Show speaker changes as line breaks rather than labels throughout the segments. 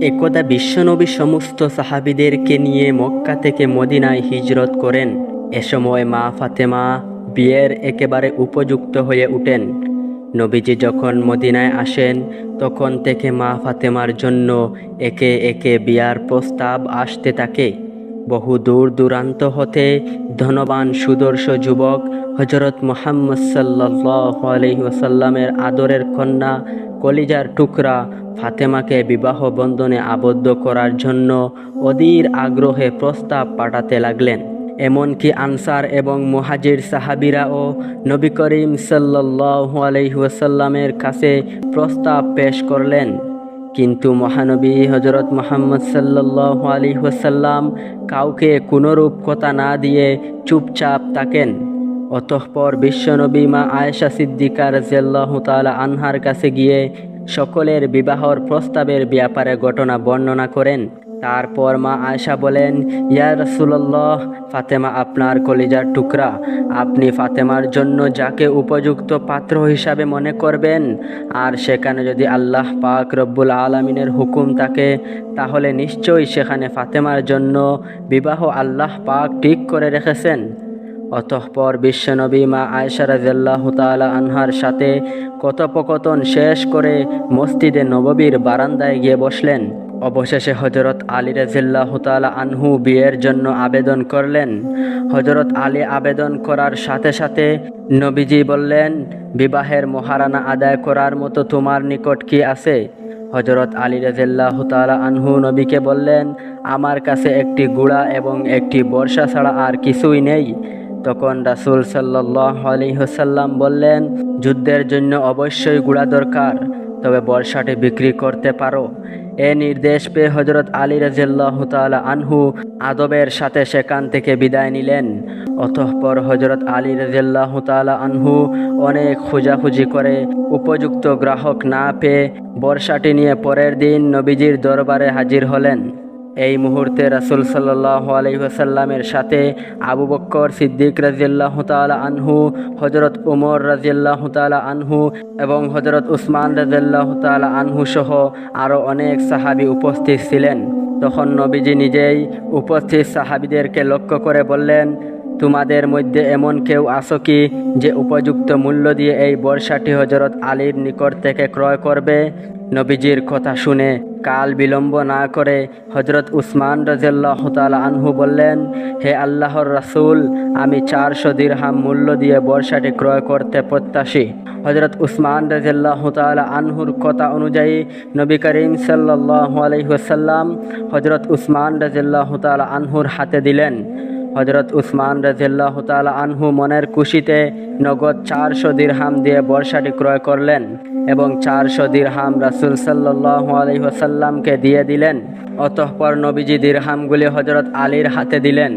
একদা বিশ্বনবী সমস্ত সাহাবীদেরকে নিয়ে মক্কা থেকে মদিনায় হিজরত করেন। এ সময় মা ফাতেমা বিয়ের একেবারে উপযুক্ত হয়ে ওঠেন। নবীজি যখন মদিনায় আসেন তখন থেকে মা ফাতেমার জন্য একে একে বিয়ার প্রস্তাব আসতে থাকে। বহু দূর দূরান্ত হতে ধনবান সুদর্শ যুবক হজরত মুহাম্মদ সাল্লাল্লাহু আলাইহি ওয়াসাল্লামের আদরের কন্যা কলিজার টুকরা ফাতেমাকে বিবাহ বন্ধনে আবদ্ধ করার জন্য অধীর আগ্রহে প্রস্তাব পাঠাতে লাগলেন। এমনকি আনসার এবং মুহাজির সাহাবীরাও নবী করিম সাল্লাল্লাহু আলাইহি ওয়াসাল্লামের কাছে প্রস্তাব পেশ করলেন। কিন্তু মহানবী হজরত মুহাম্মদ সাল্লাল্লাহু আলাইহি ওয়াসাল্লাম কাউকে কোনরূপ কথা না দিয়ে চুপচাপ থাকেন। অতঃপর বিশ্বনবী মা আয়েশা সিদ্দিকা রাদিয়াল্লাহু তাআলা আনহার কাছে গিয়ে সকলের বিবাহর প্রস্তাবের ব্যাপারে ঘটনা বর্ণনা করেন। তারপর মা আয়েশা বলেন, ইয়া রাসূলুল্লাহ, ফাতেমা আপনার কলিজার টুকরা। আপনি ফাতেমার জন্য যাকে উপযুক্ত পাত্র হিসাবে মনে করবেন, আর সেখানে যদি আল্লাহ পাক রব্বুল আলামিনের হুকুম থাকে, তাহলে নিশ্চয়ই সেখানে ফাতেমার জন্য বিবাহ আল্লাহ পাক ঠিক করে রেখেছেন। অতঃপর বিশ্বনবী মা আয়েশা রাদিয়াল্লাহু তাআলা আনহার সাথে কথোপকথন শেষ করে মসজিদে নববীর বারান্দায় গিয়ে বসলেন। অবশেষে হজরত আলী রাদিয়াল্লাহু তাআলা আনহু বিয়ের জন্য আবেদন করলেন। হজরত আলী আবেদন করার সাথে সাথে নবীজি বললেন, বিবাহের মহারানা আদায় করার মতো তোমার নিকট কি আছে? হজরত আলী রাদিয়াল্লাহু তাআলা আনহু নবীকে বললেন, আমার কাছে একটি ঘোড়া এবং একটি বর্শা ছাড়া আর কিছুই নেই। তখন রাসূল সাল্লাল্লাহু আলাইহি ওয়াসাল্লাম বললেন, যুদ্ধের জন্য অবশ্যই ঘোড়া দরকার, তবে বর্শাটি বিক্রি করতে পারো। এ নির্দেশ পেয়ে হজরত আলী রাদিয়াল্লাহু তাআলা আনহু আদবের সাথে সেখান থেকে বিদায় নিলেন। অতঃপর হজরত আলী রাদিয়াল্লাহু তাআলা আনহু অনেক খোঁজাখুঁজি করে উপযুক্ত গ্রাহক না পেয়ে বর্শাটি নিয়ে পরের দিন নবীজির দরবারে হাজির হলেন। এই মুহূর্তে রাসূল সাল্লাল্লাহু আলাইহি ওয়াসাল্লামের সাথে আবু বকর সিদ্দিক রাদিয়াল্লাহু তাআলা আনহু, হযরত ওমর রাদিয়াল্লাহু তাআলা আনহু এবং হযরত উসমান রাদিয়াল্লাহু তাআলা আনহু সহ আরও অনেক সাহাবী উপস্থিত ছিলেন। তখন নবীজি নিজেই উপস্থিত সাহাবীদেরকে লক্ষ্য করে বললেন, তোমাদের মধ্যে এমন কেউ আছো কি যে উপযুক্ত মূল্য দিয়ে এই বর্শাটি হযরত আলীর নিকট থেকে ক্রয় করবে? নবীজির কথা শুনে কাল বিলম্ব না করে হযরত উসমান রাদিয়াল্লাহু তাআলা আনহু বললেন, হে আল্লাহর রাসূল, আমি 400 দিরহাম মূল্য দিয়ে বর্শাটি ক্রয় করতে প্রত্যাশী। হযরত উসমান রাদিয়াল্লাহু তাআলা আনহুর কথা অনুযায়ী নবী করিম সাল্লাল্লাহু আলাইহি ওয়াসাল্লাম হযরত উসমান রাদিয়াল্লাহু তাআলা আনহুর হাতে দিলেন। হযরত উসমান রাদিয়াল্লাহু তাআলা আনহু মনের খুশিতে নগদ 400 দিরহাম দিয়ে বর্শাটি ক্রয় করলেন এবং 400 দিরহাম রাসূল সাল্লাল্লাহু আলাইহি ওয়াসাল্লামকে দিয়ে দিলেন। অতঃপর নবীজি দিরহামগুলি হযরত আলীর হাতে দিলেন।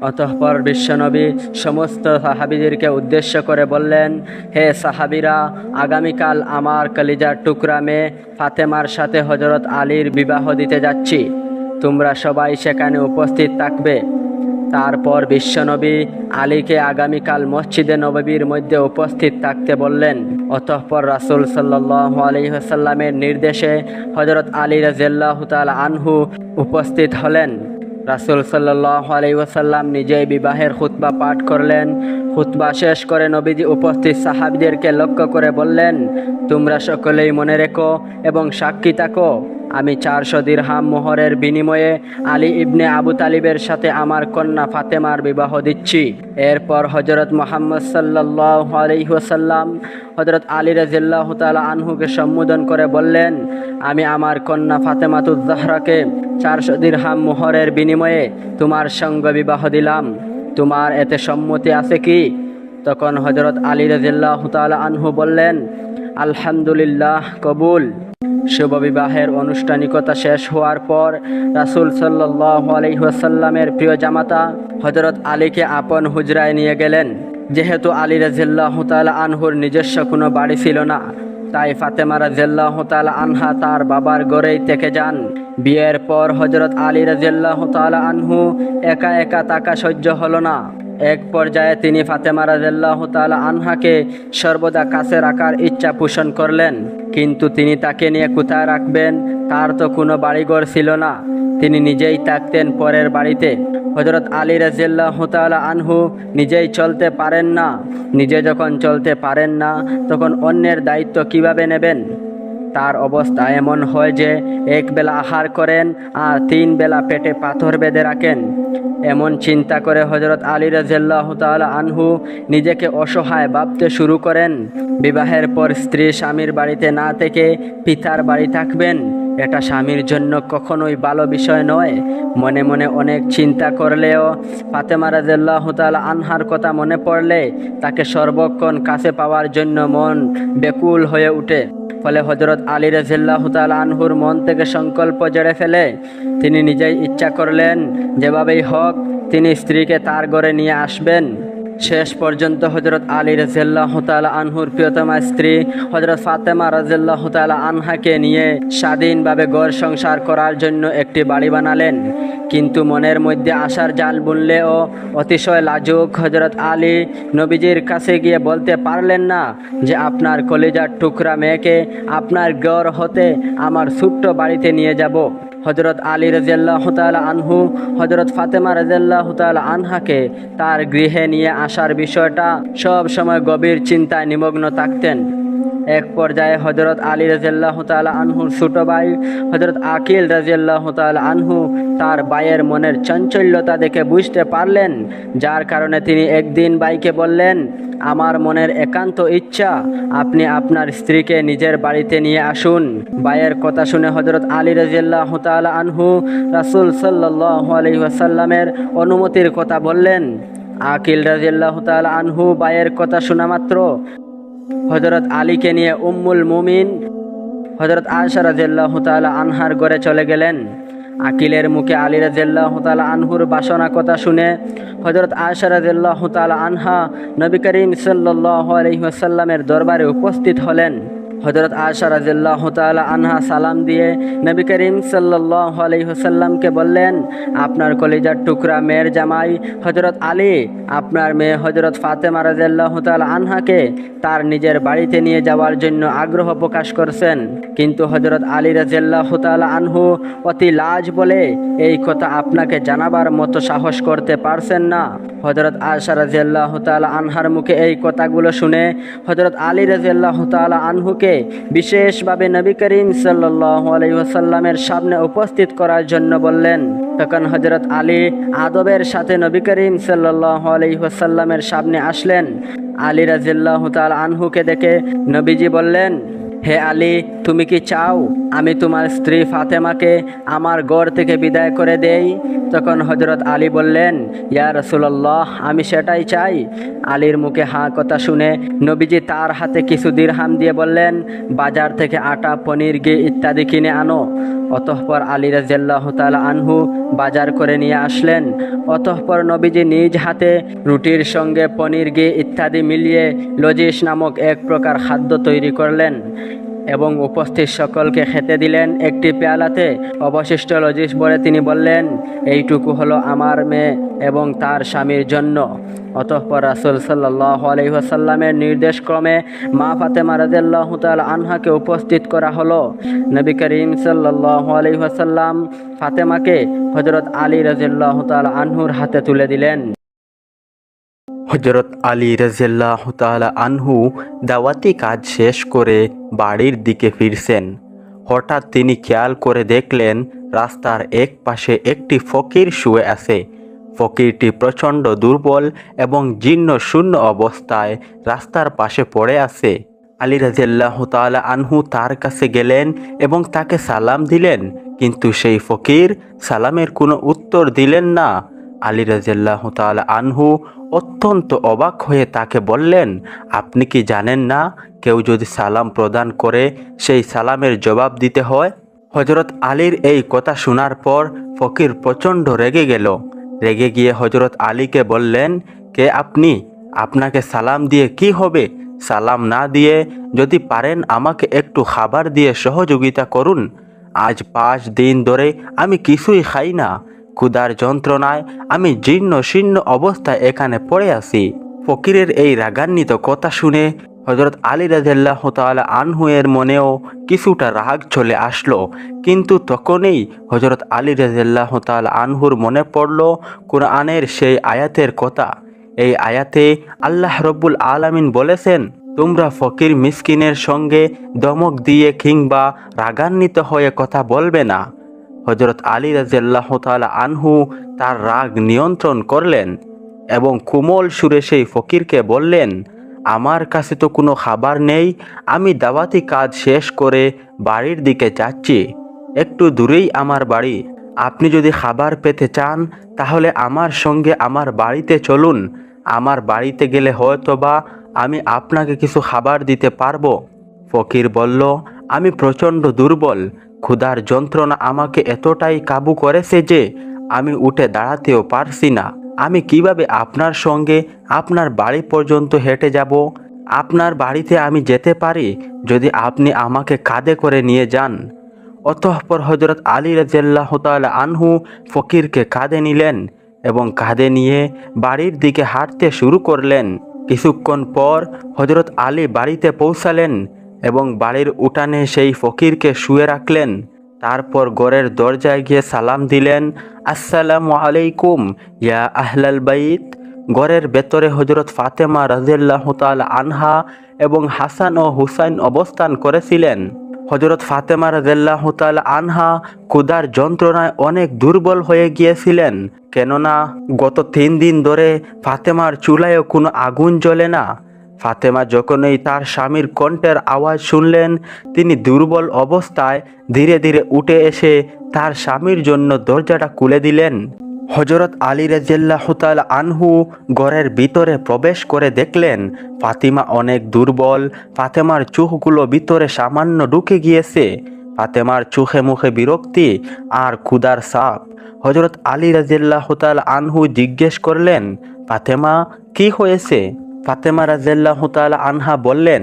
অতঃপর বিশ্বনবী সমস্ত সাহাবীদেরকে উদ্দেশ্য করে বললেন, হে সাহাবীরা, আগামীকাল আমার কলিজার টুকরা মেয়ে ফাতেমার সাথে হযরত আলীর বিবাহ দিতে যাচ্ছি। তোমরা সবাই সেখানে উপস্থিত থাকবে। তারপর বিশ্বনবী আলীকে আগামীকাল মসজিদে নববীর মধ্যে উপস্থিত থাকতে বললেন। অতঃপর রাসূল সাল্লাল্লাহু আলাইহি ওয়াসাল্লামের নির্দেশে হযরত আলী রাদিয়াল্লাহু তাআলা আনহু উপস্থিত হলেন। রাসূল সাল্লাল্লাহু আলাইহি ওয়াসাল্লাম নিজেই বিবাহের খুতবা পাঠ করলেন। খুতবা শেষ করে নবীজি উপস্থিত সাহাবীদেরকে লক্ষ্য করে বললেন, তোমরা সকলেই মনে রেখো এবং সাক্ষী থাকো, আমি 400 দিরহাম মোহরের বিনিময়ে আলী ইবনে আবু তালিবের সাথে আমার কন্যা ফাতেমার বিবাহ দিচ্ছি। এরপর হযরত মুহাম্মদ সাল্লাল্লাহু আলাইহি ওয়াসাল্লাম হযরত আলী রাদিয়াল্লাহু তাআলা আনহুকে সম্বোধন করে বললেন, আমি আমার কন্যা ফাতেমাতুজ জাহরাকে 400 দিরহাম মোহরের বিনিময়ে তোমার সঙ্গে বিবাহ দিলাম। তোমার এতে সম্মতি আছে কি? তখন হযরত আলী রাদিয়াল্লাহু তাআলা আনহু বললেন, আলহামদুলিল্লাহ, কবুল। শুভ বিবাহের আনুষ্ঠানিকতা শেষ হওয়ার পর রাসূল সাল্লাল্লাহু আলাইহি ওয়াসাল্লামের প্রিয় জামাতা হযরত আলীকে আপন হুজরায় নিয়ে গেলেন। যেহেতু আলী রাদিয়াল্লাহু তাআলা আনহুর নিজস্ব কোনো বাড়ি ছিল না, তাই ফাতেমা রাদিয়াল্লাহু তাআলা আনহা তার বাবার ঘরেই থেকে যান। বিয়ের পর হযরত আলী রাদিয়াল্লাহু তাআলা আনহু একা একা থাকা সহ্য হলো না। এক পর্যায়ে তিনি ফাতেমা রাদিয়াল্লাহু তাআলা আনহাকে সর্বদা কাছে রাখার ইচ্ছা পোষণ করলেন, কিন্তু তিনি তাকে নিয়ে কোথায় রাখবেন? তার তো কোনো বাড়িঘর ছিল না, তিনি নিজেই থাকতেন পরের বাড়িতে। হযরত আলী রাদিয়াল্লাহু তাআলা আনহু নিজেই চলতে পারেন না, নিজে যখন চলতে পারেন না তখন অন্যের দায়িত্ব কিভাবে নেবেন? তার অবস্থা এমন হয় যে এক বেলা আহার করেন আর 3 বেলা পেটে পাথর বেঁধে রাখেন। এমন চিন্তা করে হযরত আলী রাদিয়াল্লাহু তাআলা আনহু নিজেকে অসহায় ভাবতে শুরু করেন। বিবাহের পর স্ত্রী স্বামীর বাড়িতে না থেকে পিতার বাড়ি থাকবেন, এটা স্বামীর জন্য কখনোই ভালো বিষয় নয়। মনে মনে অনেক চিন্তা করলেও ফাতেমা রাদিয়াল্লাহু তাআলা আনহার কথা মনে পড়লে তাকে সর্বক্ষণ কাছে পাওয়ার জন্য মন ব্যাকুল হয়ে ওঠে। ফলে হযরত আলী রাদিয়াল্লাহু তাআলা আনহুর মন থেকে সংকল্প জেড়ে ফেলে তিনি নিজেই ইচ্ছা করলেন যেভাবেই হোক তিনি স্ত্রীকে তার ঘরে নিয়ে আসবেন। শেষ পর্যন্ত হযরত আলী রাদিয়াল্লাহু তাআলা আনহুর প্রিয়তমা স্ত্রী হযরত ফাতেমা রাদিয়াল্লাহু তাআলা আনহাকে নিয়ে স্বাধীনভাবে ঘর সংসার করার জন্য একটি বাড়ি বানালেন। কিন্তু মনের মধ্যে আশার জাল বুনলেও অতিশয় লাজুক হযরত আলী নবীজির কাছে গিয়ে বলতে পারলেন না যে আপনার কলিজার টুকরা মেয়েকে আপনার ঘর হতে আমার ছোট্ট বাড়িতে নিয়ে যাব। হযরত আলী রাদিয়াল্লাহু তাআলা আনহু হযরত ফাতেমা রাদিয়াল্লাহু তাআলা আনহাকে তার গৃহে নিয়ে আসার বিষয়টা সব সময় গভীর চিন্তায় নিমগ্ন থাকতেন। এক পর্যায়ে হযরত আলী রাদিয়াল্লাহু তাআলা আনহুর ছোট ভাই হযরত আকিল রাদিয়াল্লাহু তাআলা আনহু তার ভাইয়ের মনের চঞ্চলতা দেখে বুঝতে পারলেন, যার কারণে তিনি একদিন ভাইকে বললেন, আমার মনের একান্ত ইচ্ছা আপনি আপনার স্ত্রীকে নিজের বাড়িতে নিয়ে আসুন। ভাইয়ের কথা শুনে হযরত আলী রাদিয়াল্লাহু তাআলা আনহু রাসূল সাল্লাল্লাহু আলাইহি ওয়াসাল্লামের অনুমতির কথা বললেন। আকিল রাদিয়াল্লাহু তাআলা আনহু ভাইয়ের কথা শোনা মাত্র হযরত আলীকে নিয়ে উম্মুল মুমিন হযরত আয়েশা রাদিয়াল্লাহু তাআলা আনহার ঘরে চলে গেলেন। আকিলের মুখে আলী রাদিয়াল্লাহু তাআলা আনহুর বাসনা কথা শুনে হযরত আয়েশা রাদিয়াল্লাহু তাআলা আনহা নবী করিম সাল্লাল্লাহু আলাইহি ওয়াসাল্লামের দরবারে উপস্থিত হলেন। হযরত আয়েশা রাদিয়াল্লাহু তাআলা আনহা সালাম দিয়ে নবী করিম সাল্লাল্লাহু আলাইহি ওয়াসাল্লামকে বললেন, আপনার কলিজার টুকরা মেয়ের জামাই হযরত আলী আপনার মেয়ে হযরত ফাতেমা রাদিয়াল্লাহু তাআলা আনহাকে তার নিজের বাড়িতে নিয়ে যাওয়ার জন্য আগ্রহ প্রকাশ করছেন, কিন্তু হযরত আলী রাদিয়াল্লাহু তাআলা আনহু অতি লাজ বলে এই কথা আপনাকে জানাবার মতো সাহস করতে পারছেন না। হযরত আয়েশা রাদিয়াল্লাহু তাআলা আনহার মুখে এই কথাগুলো শুনে হযরত আলী রাদিয়াল্লাহু তাআলা আনহুকে বিশেষভাবে নবী করিম সাল্লাল্লাহু আলাইহি ওয়াসাল্লামের সামনে উপস্থিত করার জন্য বললেন। তখন হযরত আলী আদবের সাথে নবী করিম সাল্লাল্লাহু আলাইহি ওয়াসাল্লামের সামনে আসলেন। আলী রাদিয়াল্লাহু তাআলা আনহুকে দেখে নবীজি বললেন, হে আলী, তুমি কি চাও আমি তোমার স্ত্রী ফাতেমাকে আমার ঘর থেকে বিদায় করে দেই? তখন হযরত আলী বললেন, ইয়া রাসূলুল্লাহ, আমি সেটাই চাই। আলীর মুখে হা কথা শুনে নবীজি তার হাতে কিছু দিরহাম দিয়ে বললেন, বাজার থেকে আটা, পনির, ঘি ইত্যাদি কিনে আনো। অতঃপর আলী রাদিয়াল্লাহু তাআলা আনহু বাজার করে নিয়ে আসলেন। অতঃপর নবীজি নিজ হাতে রুটির সঙ্গে পনির, ঘি ইত্যাদি মিলিয়ে লজিস নামক এক প্রকার খাদ্য তৈরি করলেন এবং উপস্থিত সকলকে খেতে দিলেন একটি পেয়ালাতে। অবশিষ্ট লজিস ভরে তিনি বললেন, এইটুকু হলো আমার মেয়ে এবং তার স্বামীর জন্য। অতঃপর রাসূল সাল্লাল্লাহু আলাইহি ওয়াসাল্লামের নির্দেশক্রমে মা ফাতেমা রাদিয়াল্লাহু তাআলা আনহাকে উপস্থিত করা হলো। নবী করিম সাল্লাল্লাহু আলাইহি ওয়াসাল্লাম ফাতেমাকে হযরত আলী রাদিয়াল্লাহু তাআলা আনহুর হাতে তুলে দিলেন।
হযরত আলী রাদিয়াল্লাহু তাআলা আনহু দাওয়াতি কাজ শেষ করে বাড়ির দিকে ফিরছেন। হঠাৎ তিনি খেয়াল করে দেখলেন রাস্তার এক পাশে একটি ফকির শুয়ে আছে। ফকিরটি প্রচণ্ড দুর্বল এবং জীর্ণ শূন্য অবস্থায় রাস্তার পাশে পড়ে আছে। আলী রাদিয়াল্লাহু তাআলা আনহু তার কাছে গেলেন এবং তাকে সালাম দিলেন, কিন্তু সেই ফকির সালামের কোনো উত্তর দিলেন না। আলী রাদিয়াল্লাহু তাআলা আনহু অত্যন্ত অবাক হয়ে তাকে বললেন, আপনি কি জানেন না কেউ যদি সালাম প্রদান করে সেই সালামের জবাব দিতে হয়? হযরত আলীর এই কথা শোনার পর ফকির প্রচণ্ড রেগে গেল। রেগে গিয়ে হযরত আলীকে বললেন, কে আপনি? আপনাকে সালাম দিয়ে কি হবে? সালাম না দিয়ে যদি পারেন আমাকে একটু খাবার দিয়ে সহযোগিতা করুন। আজ 5 দিন ধরে আমি কিছুই খাই না। ক্ষুধার যন্ত্রণায় আমি জীর্ণ শীর্ণ অবস্থায় এখানে পড়ে আছি। ফকিরের এই রাগান্বিত কথা শুনে হজরত আলী রাদিয়াল্লাহু তাআলা আনহু এর মনেও কিছুটা রাগ চলে আসলো, কিন্তু তখনই হজরত আলী রাদিয়াল্লাহু তাআলা আনহুর মনে পড়ল কুরআনের সেই আয়াতের কথা। এই আয়াতে আল্লাহ রব্বুল আলামিন বলেছেন, তোমরা ফকির মিসকিনের সঙ্গে ধমক দিয়ে কিংবা রাগান্বিত হয়ে কথা বলবে না। হজরত আলী রাদিয়াল্লাহু তাআলা আনহু তার রাগ নিয়ন্ত্রণ করলেন এবং কোমল সুরে সেই ফকিরকে বললেন, আমার কাছে তো কোনো খাবার নেই, আমি দাওয়াতি কাজ শেষ করে বাড়ির দিকে যাচ্ছি, একটু দূরেই আমার বাড়ি। আপনি যদি খাবার পেতে চান তাহলে আমার সঙ্গে আমার বাড়িতে চলুন, আমার বাড়িতে গেলে হয়তোবা আমি আপনাকে কিছু খাবার দিতে পারবো। ফকির বলল, আমি প্রচণ্ড দুর্বল, ক্ষুধার যন্ত্রণা আমাকে এতটাই কাবু করেছে যে আমি উঠে দাঁড়াতেও পারছি না। আমি কিভাবে আপনার সঙ্গে আপনার বাড়ি পর্যন্ত হেঁটে যাব? আপনার বাড়িতে আমি যেতে পারি যদি আপনি আমাকে কাঁধে করে নিয়ে যান। অতঃপর হজরত আলী রাদিয়াল্লাহু তাআলা আনহু ফকিরকে কাঁধে নিলেন এবং কাঁধে নিয়ে বাড়ির দিকে হাঁটতে শুরু করলেন। কিছুক্ষণ পর হজরত আলী বাড়িতে পৌঁছালেন এবং বাড়ির উঠানে সেই ফকিরকে শুয়ে রাখলেন। তারপর ঘরের দরজায় গিয়ে সালাম দিলেন, আসসালামু আলাইকুম ইয়া আহলাল বাইত। ঘরের ভেতরে হজরত ফাতেমা রাদিয়াল্লাহু তাআলা আনহা এবং হাসান ও হুসাইন অবস্থান করেছিলেন। হজরত ফাতেমা রাদিয়াল্লাহু তাআলা আনহা ক্ষুধার যন্ত্রণায় অনেক দুর্বল হয়ে গিয়েছিলেন, কেননা গত 3 দিন ধরে ফাতেমার চুলায়ও কোনো আগুন জ্বলে না। ফাতেমা যখনই তার স্বামীর কণ্ঠের আওয়াজ শুনলেন, তিনি দুর্বল অবস্থায় ধীরে ধীরে উঠে এসে তার স্বামীর জন্য দরজাটা খুলে দিলেন। হজরত আলী রাদিয়াল্লাহু তাআলা আনহু ঘরের ভিতরে প্রবেশ করে দেখলেন ফাতিমা অনেক দুর্বল। ফাতেমার চোখগুলো ভিতরে সামান্য ঢুকে গিয়েছে। ফাতেমার চোখে মুখে বিরক্তি আর ক্ষুধার ছাপ। হজরত আলী রাদিয়াল্লাহু তাআলা আনহু জিজ্ঞেস করলেন, ফাতেমা, কি হয়েছে? ফাতেমা রাদিয়াল্লাহু তাআলা আনহা বললেন,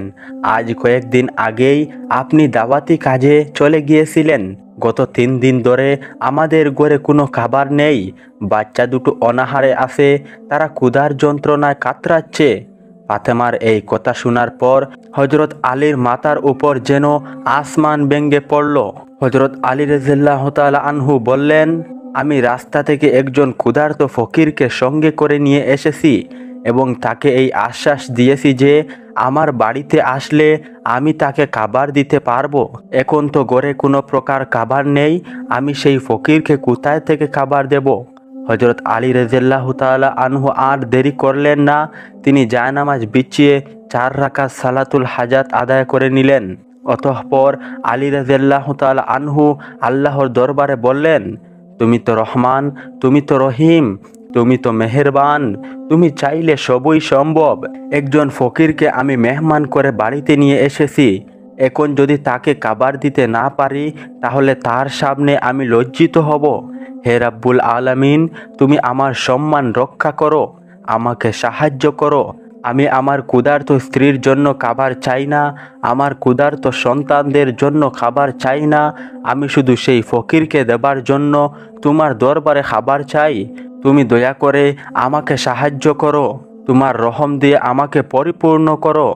আজ কয়েকদিন আগেই আপনি দাওয়াতি কাজে চলে গিয়েছিলেন। গত 3 দিন ধরে আমাদের ঘরে কোনো খাবার নেই। বাচ্চা দুটো অনাহারে আছে, তারা ক্ষুধার যন্ত্রণায় কাতরাচ্ছে। ফাতেমার এই কথা শোনার পর হজরত আলীর মাথার উপর যেন আসমান ভেঙে পড়ল। হজরত আলী রাদিয়াল্লাহু তাআলা আনহু বললেন, আমি রাস্তা থেকে একজন ক্ষুধার্ত ফকিরকে সঙ্গে করে নিয়ে এসেছি এবং তাকে এই আশ্বাস দিয়েছি যে আমার বাড়িতে আসলে আমি তাকে খাবার দিতে পারবো। এখন তো ঘরে কোনো প্রকার খাবার নেই, আমি সেই ফকিরকে কোথায় থেকে খাবার দেব? হজরত আলী রাদিয়াল্লাহু তাআলা আনহু আর দেরি করলেন না। তিনি জায়নামাজ বিছিয়ে 4 রাকাত সালাতুল হাজাত আদায় করে নিলেন। অতঃপর আলী রাদিয়াল্লাহু তাআলা আনহু আল্লাহর দরবারে বললেন, তুমি তো রহমান, তুমি তো রহিম, তুমি তো মেহেরবান, তুমি চাইলে সবই সম্ভব। একজন ফকিরকে আমি মেহমান করে বাড়িতে নিয়ে এসেছি, এখন যদি তাকে খাবার দিতে না পারি তাহলে তার সামনে আমি লজ্জিত হব। হে রাব্বুল আলামিন, তুমি আমার সম্মান রক্ষা করো, আমাকে সাহায্য করো। আমি আমার ক্ষুধার্ত স্ত্রীর জন্য খাবার চাই না, আমার ক্ষুধার্ত সন্তানদের জন্য খাবার চাই না, আমি শুধু সেই ফকিরকে দেবার জন্য তোমার দরবারে খাবার চাই। তুমি দয়া করে আমাকে সাহায্য করো, তোমার রহম দিয়ে আমাকে পরিপূর্ণ করো।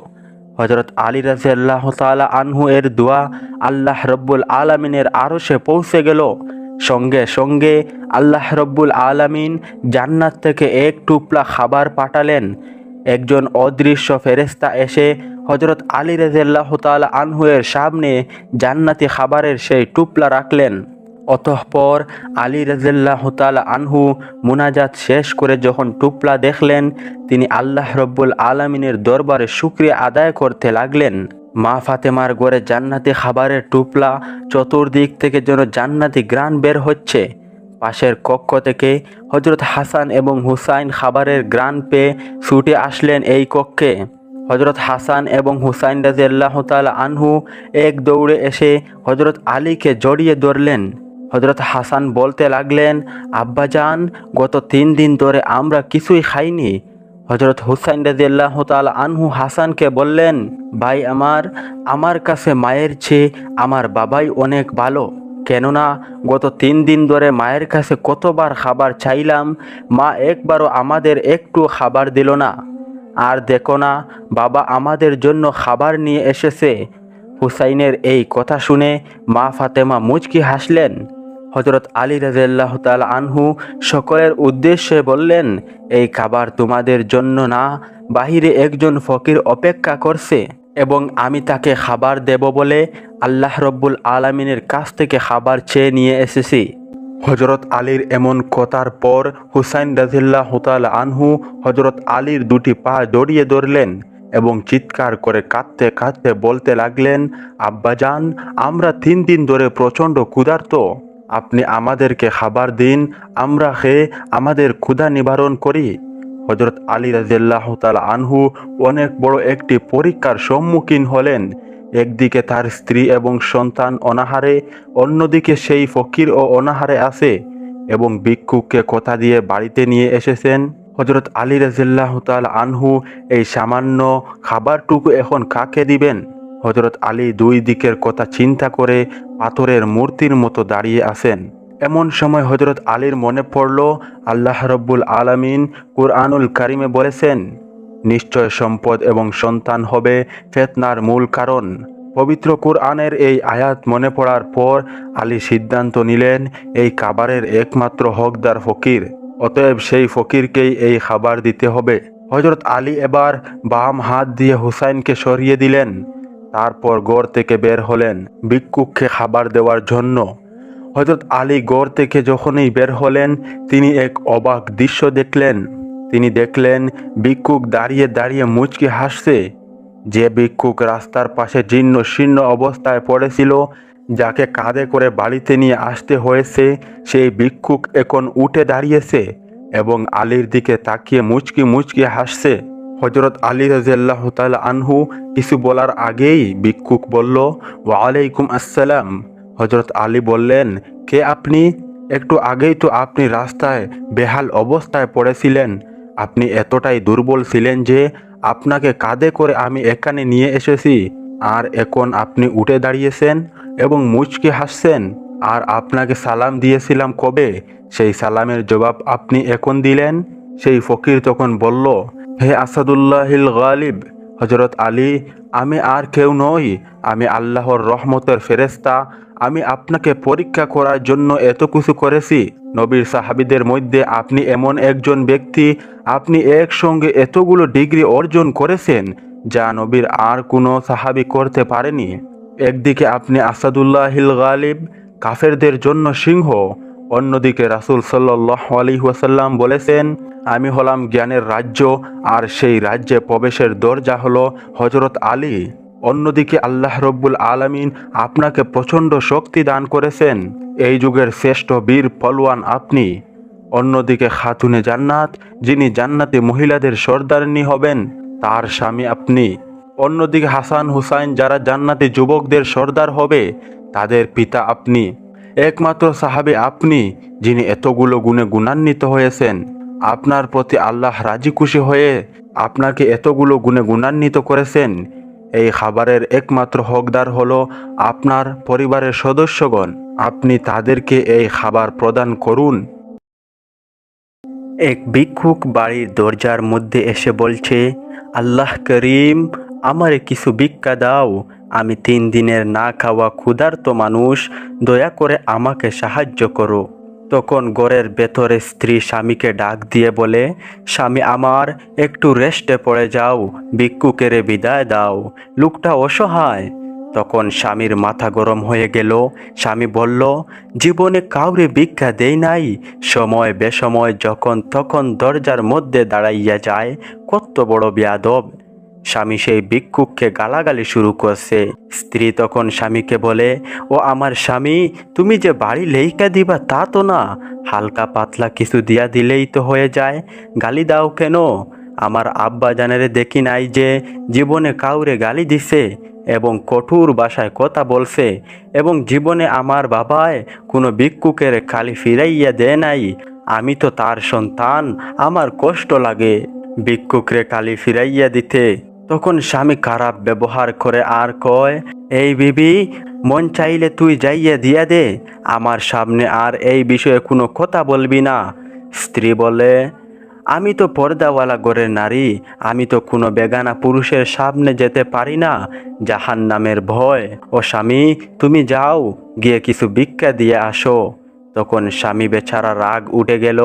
হজরত আলী রাদিয়াল্লাহু তাআলা আনহু এর দোয়া আল্লাহ রব্বুল আলামিনের আরশে পৌঁছে গেল। সঙ্গে সঙ্গে আল্লাহ রব্বুল আলামিন জান্নাত থেকে এক টুকরা খাবার পাঠালেন। একজন অদৃশ্য ফেরেশতা এসে হজরত আলী রাদিয়াল্লাহু তাআলা আনহু এর সামনে জান্নাতি খাবারের সেই টুকরা রাখলেন। অতঃপর আলী রাদিয়াল্লাহু তাআলা আনহু মুনাজাত শেষ করে যখন টুকরা দেখলেন, তিনি আল্লাহ রব্বুল আলামিনের দরবারে শুকরিয়া আদায় করতে লাগলেন। মা ফাতেমার ঘরে জান্নাতি খাবারের টুকরা, চতুর্দিক থেকে যেন জান্নাতি ঘ্রাণ বের হচ্ছে। পাশের কক্ষ থেকে হজরত হাসান এবং হুসাইন খাবারের ঘ্রাণ পেয়ে ছুটে আসলেন এই কক্ষে। হজরত হাসান এবং হুসাইন রাদিয়াল্লাহু তাআলা আনহু এক দৌড়ে এসে হজরত আলীকে জড়িয়ে ধরলেন। হজরত হাসান বলতে লাগলেন, আব্বাজান, গত 3 দিন ধরে আমরা কিছুই খাইনি। হজরত হুসাইন রাদিয়াল্লাহু তাআলা আনহু হাসানকে বললেন, ভাই আমার কাছে মায়ের চেয়ে আমার বাবাই অনেক ভালো। কেননা গত 3 দিন ধরে মায়ের কাছে কতবার খাবার চাইলাম, মা একবারও আমাদের একটু খাবার দিল না। আর দেখো না, বাবা আমাদের জন্য খাবার নিয়ে এসেছে। হুসাইনের এই কথা শুনে মা ফাতেমা মুচকি হাসলেন। হজরত আলী রাদিয়াল্লাহু তাআলা আনহু সকলের উদ্দেশ্যে বললেন, এই খাবার তোমাদের জন্য না, বাহিরে একজন ফকির অপেক্ষা করছে এবং আমি তাকে খাবার দেব বলে আল্লাহ রব্বুল আলামিনের কাছ থেকে খাবার চেয়ে নিয়ে এসেছি। হজরত আলীর এমন কথার পর হুসাইন রাদিয়াল্লাহু তাআলা আনহু হজরত আলীর দুটি পা জড়িয়ে ধরলেন এবং চিৎকার করে কাঁদতে কাঁদতে বলতে লাগলেন, আব্বাজান, আমরা 3 দিন ধরে প্রচণ্ড ক্ষুধার্ত, আপনি আমাদেরকে খাবার দিন, আমরা খেয়ে আমাদের ক্ষুধা নিবারণ করি। হজরত আলী রাদিয়াল্লাহু তাআলা আনহু অনেক বড় একটি পরীক্ষার সম্মুখীন হলেন। একদিকে তার স্ত্রী এবং সন্তান অনাহারে, অন্যদিকে সেই ফকির ও অনাহারে আছে এবং ভিক্ষুককে কথা দিয়ে বাড়িতে নিয়ে এসেছেন। হজরত আলী রাদিয়াল্লাহু তাআলা আনহু এই সামান্য খাবারটুকু এখন কাকে দিবেন? হজরত আলী দুই দিকের কথা চিন্তা করে পাথরের মূর্তির মতো দাঁড়িয়ে আছেন। এমন সময় হজরত আলীর মনে পড়ল, আল্লাহ রব্বুল আলামিন কুরআনুল কারিমে বলেছেন, নিশ্চয় সম্পদ এবং সন্তান হবে ফিতনার মূল কারণ। পবিত্র কুরআনের এই আয়াত মনে পড়ার পর আলী সিদ্ধান্ত নিলেন, এই খাবারের একমাত্র হকদার ফকির, অতএব সেই ফকিরকেই এই খাবার দিতে হবে। হজরত আলী এবার বাম হাত দিয়ে হুসাইনকে সরিয়ে দিলেন। তারপর ঘর থেকে বের হলেন ভিক্ষুককে খাবার দেওয়ার জন্য। হজরত আলী ঘর থেকে যখনই বের হলেন, তিনি এক অবাক দৃশ্য দেখলেন। তিনি দেখলেন ভিক্ষুক দাঁড়িয়ে দাঁড়িয়ে মুচকি হাসছে। যে ভিক্ষুক রাস্তার পাশে জীর্ণ শীর্ণ অবস্থায় পড়েছিল, যাকে কাঁধে করে বাড়িতে নিয়ে আসতে হয়েছে, সেই ভিক্ষুক এখন উঠে দাঁড়িয়েছে এবং আলীর দিকে তাকিয়ে মুচকি মুচকি হাসছে। হজরত আলী রাদিয়াল্লাহু তাআলা আনহু কিছু বলার আগেই ভিক্ষুক বলল, ওয়ালাইকুম আসসালাম। হজরত আলী বললেন, কে আপনি? একটু আগেই তো আপনি রাস্তায় বেহাল অবস্থায় পড়েছিলেন। আপনি এতটাই দুর্বল ছিলেন যে আপনাকে কাঁধে করে আমি এখানে নিয়ে এসেছি, আর এখন আপনি উঠে দাঁড়িয়েছেন এবং মুচকি হাসছেন। আর আপনাকে সালাম দিয়েছিলাম কবে? সেই সালামের জবাব আপনি এখন দিলেন। সেই ফকির তখন বলল, হে আসাদুল্লাহিল গালিব, হজরত আলী, আমি আর কেউ নই, আমি আল্লাহর রহমতের ফেরেশতা। আমি আপনাকে পরীক্ষা করার জন্য এত কিছু করেছি। নবীর সাহাবীদের মধ্যে আপনি এমন একজন ব্যক্তি, আপনি একসঙ্গে এতগুলো ডিগ্রি অর্জন করেছেন যা নবীর আর কোনো সাহাবী করতে পারেনি। একদিকে আপনি আসাদুল্লাহিল গালিব, কাফেরদের জন্য সিংহ, অন্যদিকে রাসূল সাল্লাল্লাহু আলাইহি ওয়াসাল্লাম বলেছেন, আমি হলাম জ্ঞানের রাজ্য, আর সেই রাজ্যে প্রবেশের দরজা হলো হজরত আলী। অন্যদিকে আল্লাহ রব্বুল আলামিন আপনাকে প্রচণ্ড শক্তি দান করেছেন। এই যুগের শ্রেষ্ঠ বীর পলোয়ান আপনি। অন্যদিকে খাতুনে জান্নাত, যিনি জান্নাতি মহিলাদের সর্দারনী হবেন, তার স্বামী আপনি। অন্যদিকে হাসান হুসাইন, যারা জান্নাতি যুবকদের সর্দার হবে, তাদের পিতা আপনি। একমাত্র সাহাবী আপনি, যিনি এতগুলো গুণে গুণান্বিত হয়েছেন। আপনার প্রতি আল্লাহ রাজি খুশি হয়ে আপনাকে এতগুলো গুণে গুণান্বিত করেছেন। এই খাবারের একমাত্র হকদার হলো আপনার পরিবারের সদস্যগণ। আপনি তাদেরকে এই খাবার প্রদান করুন। এক ভিক্ষুক বাড়ির দরজার মধ্যে এসে বলছে, আল্লাহ করিম, আমারে কিছু ভিক্ষা দাও, আমি 3 দিনের না খাওয়া ক্ষুধার্ত মানুষ, দয়া করে আমাকে সাহায্য করো। তখন ঘরের ভেতরে স্ত্রী স্বামীকে ডাক দিয়ে বলে, স্বামী আমার, একটু রেস্টে পড়ে যাও, ভিক্ষুকের বিদায় দাও, লোকটা অসহায়। তখন স্বামীর মাথা গরম হয়ে গেল। স্বামী বলল, জীবনে কাউরে ভিক্ষা দেই নাই, সময় বেসময় যখন তখন দরজার মধ্যে দাঁড়াইয়া যায়, কত বড় বেয়াদব। স্বামী সেই ভিক্ষুককে গালাগালি শুরু করছে। স্ত্রী তখন স্বামীকে বলে, ও আমার স্বামী, তুমি যে বাড়ি লেইকা দিবা তা তো না, হালকা পাতলা কিছু দিয়া দিলেই তো হয়ে যায়, গালি দাও কেন? আমার আব্বা জানেরে দেখি নাই যে জীবনে কাউরে গালি দিছে এবং কঠোর ভাষায় কথা বলছে, এবং জীবনে আমার বাবায় কোনো ভিক্ষুকের খালি ফিরাইয়া দেয় নাই। আমি তো তার সন্তান, আমার কষ্ট লাগে ভিক্ষুকরে খালি ফিরাইয়া দিতে। তখন স্বামী খারাপ ব্যবহার করে আর কয়, এই বিবি, মন চাইলে তুই যাইয়ে দিয়া দে, আমার সামনে আর এই বিষয়ে কোনো কথা বলবি না। স্ত্রী বলে, আমি তো পর্দাওয়ালা ঘরের নারী, আমি তো কোনো বেগানা পুরুষের সামনে যেতে পারি না, জাহান্নামের ভয়। ও স্বামী, তুমি যাও, গিয়ে কিছু ভিক্ষা দিয়ে আসো। তখন স্বামী বেচারা রাগ উঠে গেল,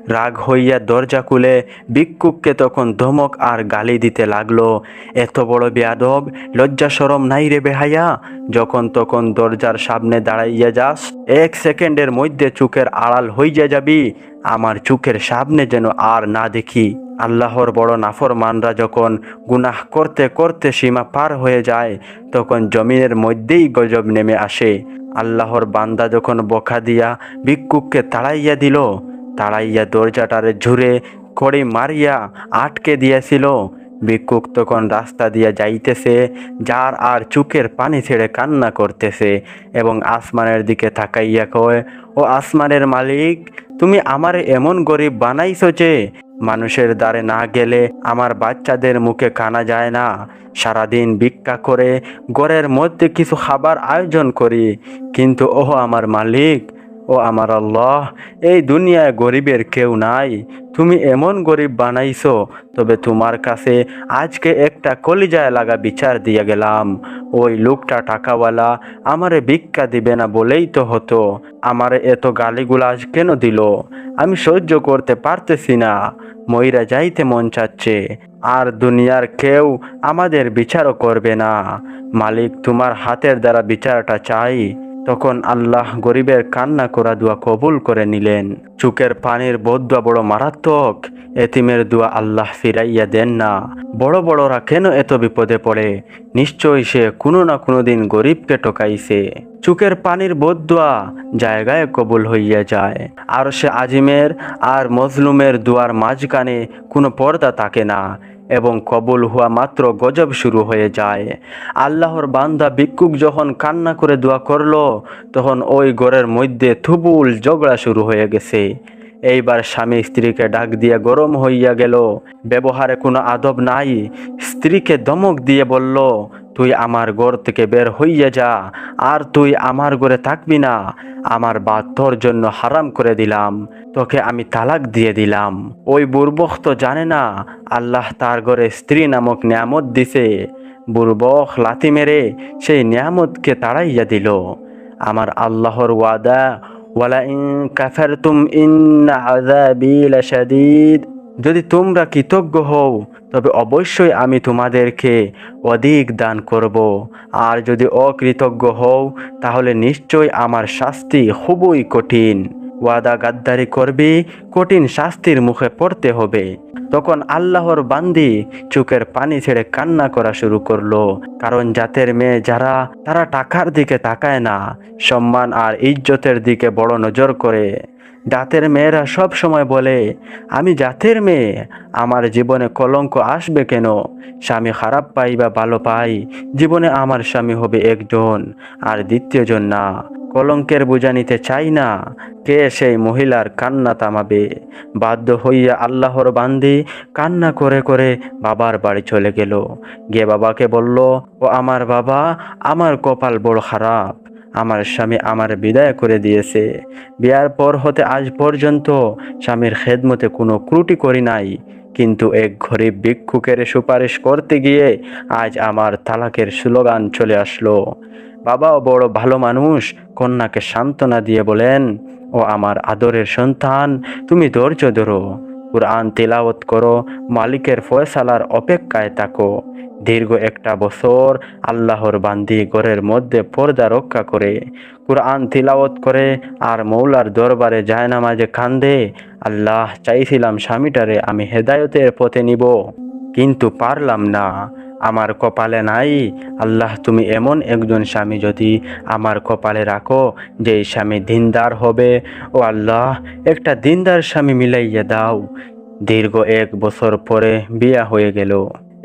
রাগ হইয়া দরজা খুলে ভিক্ষুককে তখন ধমক আর গালি দিতে লাগলো। এত বড় বেয়াদব, লজ্জা শরম নাই রে বেহায়া, যখন তখন দরজার সামনে দাঁড়াইয়া যাস, 1 সেকেন্ডের মধ্যে চোখের আড়াল হইয়া যাবি, আমার চোখের সামনে যেন আর না দেখি। আল্লাহর বড় নাফরমানরা যখন গুনাহ করতে করতে সীমা পার হয়ে যায়, তখন জমিনের মধ্যেই গজব নেমে আসে। আল্লাহর বান্দা যখন বকা দিয়া ভিক্ষুককে তাড়াইয়া দিল, তাড়াইয়া দরজাটারে ঝুরে কড়ি মারিয়া আটকে দিয়েছিল, ভিক্ষুক তখন রাস্তা দিয়া যাইতেছে, যার আর চোখের পানি ছেড়ে কান্না করতেছে এবং আসমানের দিকে তাকাইয়া কয়, ও আসমানের মালিক, তুমি আমারে এমন গরিব বানাইছো যে মানুষের দ্বারে না গেলে আমার বাচ্চাদের মুখে কানা যায় না। সারাদিন ভিক্ষা করে ঘরের মধ্যে কিছু খাবার আয়োজন করি, কিন্তু ও আমার মালিক, ও আমার আল্লাহ, এই দুনিয়ায় গরিবের কেউ নাই, তুমি এমন গরিব বানাইছো, তবে তোমার কাছে আজকে একটা কলিজায় লাগা বিচার দিয়ে গেলাম। ওই লোকটা টাকাওয়ালা আমারে ভিক্ষা দিবে না বলেই তো হতো, আমারে এত গালিগুলাজ কেন দিল? আমি সহ্য করতে পারতেছি না, মইরা যাইতে মন চাচ্ছে, আর দুনিয়ার কেউ আমাদের বিচারও করবে না। মালিক, তোমার হাতের দ্বারা বিচারটা চাই। তখন আল্লাহ গরিবের কান্না করা দোয়া কবুল করে নিলেন। চোখের পানির বদুয়া বড় মারাত্মক, এতিমের দোয়া আল্লাহ ফিরাইয়া দেন না। বড় বড়রা কেন এত বিপদে পড়ে? নিশ্চয়ই সে কোনো না কোনো দিন গরিবকে ঠকাইছে। চোখের পানির বদুয়া জায়গায় কবুল হইয়া যায়, আর সে আজিমের আর মজলুমের দোয়ার মাঝখানে কোনো পর্দা থাকে না, এবং কবুল হওয়া মাত্র গজব শুরু হয়ে যায়। আল্লাহর বান্দা ভিক্ষুক যখন কান্না করে দোয়া করলো, তখন ওই ঘরের মধ্যে তুমুল ঝগড়া শুরু হয়ে গেছে। এইবার স্বামী স্ত্রীকে ডাক দিয়ে গরম হইয়া গেল, ব্যবহারে কোনো আদব নাই। স্ত্রীকে ধমক দিয়ে বলল, তুই আমার ঘর থেকে বের হইয়া যা, আর তুই আমার ঘরে থাকবি না, আমার বাত তোর জন্য হারাম করে দিলাম, তোকে আমি তালাক দিয়ে দিলাম। ওই বুর্বক তো জানে না আল্লাহ তার ঘরে স্ত্রী নামক নিয়ামত দিছে। বুর্বক লাথি মেরে সেই নিয়ামতকে তাড়াইয়া দিল। আমার আল্লাহর ওয়াদা, ওয়ালা ইন কাফারতুম ইন্না আযাবি লাশাদীদ, যদি তোমরা কৃতজ্ঞ হও তবে অবশ্যই আমি তোমাদেরকে অধিক দান করব, আর যদি অকৃতজ্ঞ হও তাহলে নিশ্চয় আমার শাস্তি খুবই কঠিন। ওয়াদা গাদ্দারি করবি, কঠিন শাস্তির মুখে পড়তে হবে। তখন আল্লাহর বান্দি চোখের পানি ছেড়ে কান্না করা শুরু করলো, কারণ জাতের মেয়ে যারা, তারা টাকার দিকে তাকায় না, সম্মান আর ইজ্জতের দিকে বড় নজর করে। জাতের মেয়েরা সব সময় বলে, আমি জাতের মেয়ে, আমার জীবনে কলঙ্ক আসবে কেন? স্বামী খারাপ পাই বা ভালো পাই, জীবনে আমার স্বামী হবে একজন, আর দ্বিতীয়জন না। কলঙ্কের বোঝা নিতে চাই না। কে সেই মহিলার কান্না থামাবে? বাধ্য হইয়া আল্লাহর বান্দি কান্না করে করে বাবার বাড়ি চলে গেল। গিয়ে বাবাকে বলল, ও আমার বাবা, আমার কপাল বড় খারাপ, আমার স্বামী আমার বিদায় করে দিয়েছে। বিয়ার পর হতে আজ পর্যন্ত স্বামীর খেদমতে কোনো ত্রুটি করি নাই, কিন্তু এক গরিব ভিক্ষুকের সুপারিশ করতে গিয়ে আজ আমার তালাকের স্লোগান চলে আসলো। বাবাও বড় ভালো মানুষ কন্যাকে সান্ত্বনা দিয়ে বলেন, ও আমার আদরের সন্তান, তুমি ধৈর্য ধরো, কুরআন তিলাওয়াত করো, মালিকের ফয়সালার অপেক্ষায় থাকো। দীর্ঘ 1 বছর আল্লাহর বান্দি ঘরের মধ্যে পর্দা রক্ষা করে কুরআন তিলাওয়াত করে আর মৌলার দরবারে জায়নামাজে কান্দে। আল্লাহ, চাইছিলাম স্বামীটারে আমি হেদায়েতের পথে নিব, কিন্তু পারলাম না, আমার কপালে নাই। আল্লাহ, তুমি এমন একজন স্বামী যদি আমার কপালে রাখো, যে স্বামী দিনদার হবে, ও আল্লাহ, একটা দিনদার স্বামী মিলাইয়া দাও। দীর্ঘ 1 বছর পরে বিয়া হয়ে গেল।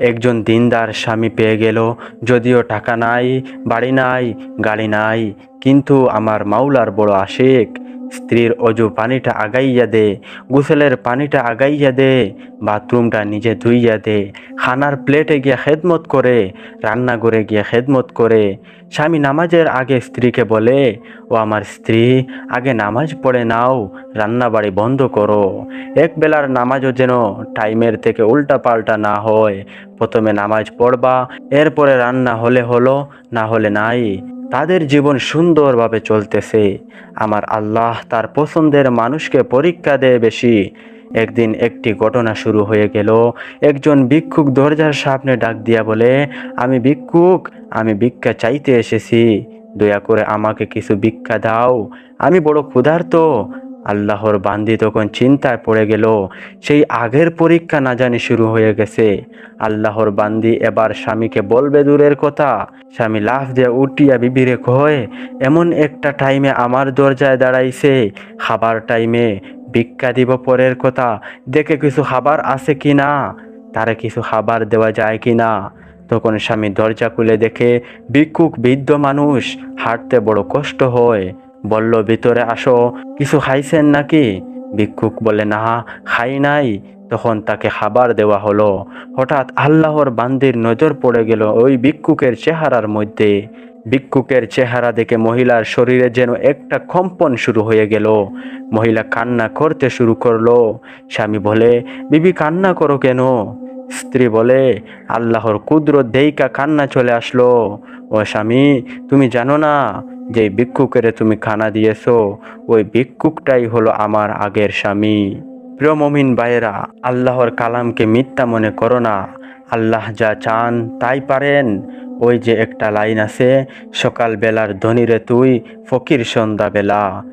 একজন দিনদার স্বামী পেয়ে গেল। যদিও টাকা নাই, বাড়ি নাই, গাড়ি নাই, কিন্তু আমার মাওলার বড় আশিক। স্ত্রীর অজু পানিটা আগাইয়া দে, গোসলের পানিটা আগাইয়া দে, বাথরুমটা নিজে ধুইয়া দে, খানার প্লেটে গিয়া খেদমত করে, রান্নাঘরে গিয়া খেদমত করে। স্বামী নামাজের আগে স্ত্রীকে বলে, ও আমার স্ত্রী, আগে নামাজ পড়ে নাও, রান্নাবাড়ি বন্ধ করো। এক বেলার নামাজও যেন টাইমের থেকে উল্টা পাল্টা না হয়। প্রথমে নামাজ পড়বা, এরপরে রান্না হলে হলো, না হলে নাই। তাদের জীবন সুন্দরভাবে চলতেছে। আমার আল্লাহ তার পছন্দের মানুষকে পরীক্ষা দেয় বেশি। একদিন একটি ঘটনা শুরু হয়ে গেল। একজন ভিক্ষুক দরজার সামনে ডাক দিয়া বলে, আমি ভিক্ষুক, আমি ভিক্ষা চাইতে এসেছি, দয়া করে আমাকে কিছু ভিক্ষা দাও, আমি বড় ক্ষুধার্ত। আল্লাহর বান্দি তখন চিন্তায় পড়ে গেল, সেই আগের পরীক্ষা না জানি শুরু হয়ে গেছে। আল্লাহর বান্দি এবার স্বামীকে বলবে দূরের কথা, স্বামী লাফ দিয়ে উঠিয়া বিবিরে কয়, এমন একটা টাইমে আমার দরজায় দাঁড়াইছে, খাবার টাইমে, ভিক্ষা দিব পরের কথা, দেখে কিছু খাবার আছে কি না, তারে কিছু খাবার দেওয়া যায় কি না। তখন স্বামী দরজা খুলে দেখে ভিক্ষুক বৃদ্ধ মানুষ, হাঁটতে বড় কষ্ট হয়। বলল, ভিতরে আসো, কিছু খাইছেন নাকি? ভিক্ষুক বলে, না, খাই নাই। তখন তাকে খাবার দেওয়া হলো। হঠাৎ আল্লাহর বান্দির নজর পড়ে গেল ওই ভিক্ষুকের চেহারার মধ্যে। ভিক্ষুকের চেহারা দেখে মহিলার শরীরে যেন একটা কম্পন শুরু হয়ে গেল। মহিলা কান্না করতে শুরু করলো। স্বামী বলে, বিবি কান্না করো কেন? স্ত্রী বলে, আল্লাহর কুদরত দেইকা কান্না চলে আসলো। ও স্বামী, তুমি জানো না যে ভিক্ষুকের তুমি খানা দিয়েছো, ওই ভিক্ষুকটাই হলো আমার আগের স্বামী। প্রিয় মুমিন ভাইয়েরা, আল্লাহর কালামকে মিথ্যা মনে করো না। আল্লাহ যা চান তাই পারেন। ওই যে একটা লাইন আছে, সকাল বেলার ধনীরে তুই, ফকির সন্ধ্যা বেলা।